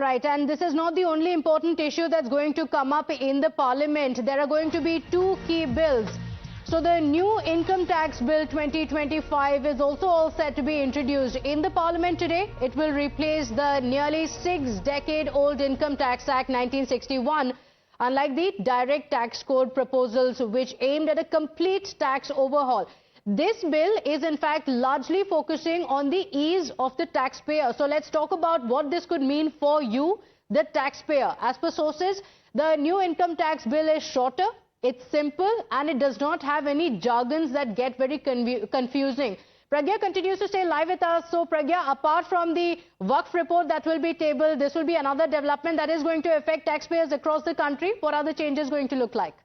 right, and this is not the only important issue that's going to come up in the parliament. There are going to be two key bills. So the new income tax bill 2025 is also all set to be introduced in the parliament today. It will replace the nearly 6-decade-old Income Tax Act 1961. Unlike the direct tax code proposals, which aimed at a complete tax overhaul, this bill is in fact largely focusing on the ease of the taxpayer. So let's talk about what this could mean for you, the taxpayer. As per sources, the new income tax bill is shorter, it's simple, and it does not have any jargons that get very confusing. Pragya continues to stay live with us. So Pragya, apart from the Waqf report that will be tabled, this will be another development that is going to affect taxpayers across the country. What are the changes going to look like?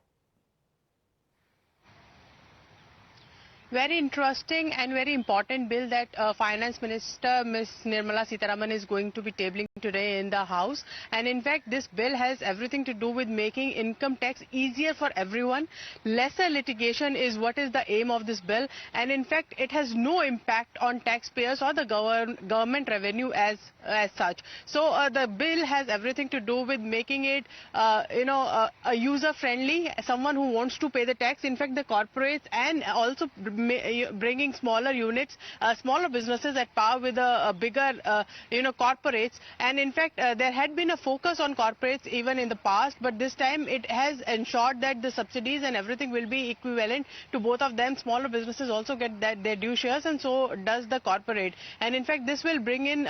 Very interesting and very important bill that Finance Minister Ms. Nirmala Sitharaman is going to be tabling today in the House. And in fact, this bill has everything to do with making income tax easier for everyone. Lesser litigation is what is the aim of this bill. And in fact, it has no impact on taxpayers or the government revenue as such. So the bill has everything to do with making it, user-friendly, someone who wants to pay the tax. In fact, the corporates and also bringing smaller units, smaller businesses at par with a bigger, corporates. And in fact, there had been a focus on corporates even in the past, but this time it has ensured that the subsidies and everything will be equivalent to both of them. Smaller businesses also get their due shares, and so does the corporate. And in fact, this will bring in,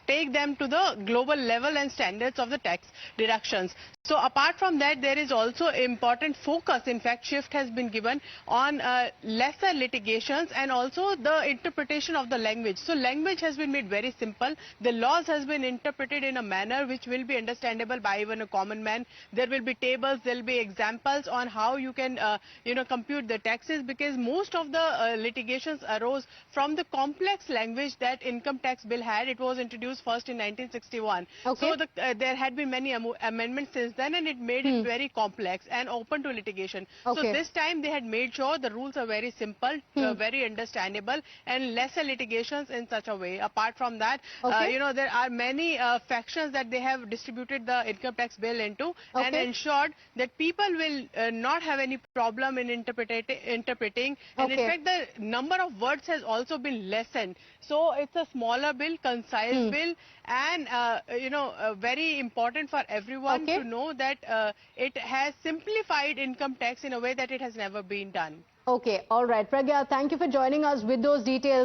take them to the global level and standards of the tax deductions. So apart from that, there is also important focus. In fact, shift has been given on lesser litigations and also the interpretation of the language. So language has been made very simple. The laws has been interpreted in a manner which will be understandable by even a common man. There will be tables, there will be examples on how you can, compute the taxes, because most of the litigations arose from the complex language that income tax bill had. It was introduced first in 1961. Okay. So there had been many amendments since then, and it made it very complex and open to litigation. Okay. So this time they had made sure the rules are very simple, very understandable, and lesser litigations in such a way. Apart from that, there are many factions that they have distributed the income tax bill into, and ensured that people will not have any problem in interpreting. And in fact, the number of words has also been lessened. So it's a smaller bill, concise bill, and very important for everyone to know that it has simplified income tax in a way that it has never been done. Okay, all right. Pragya, thank you for joining us with those details.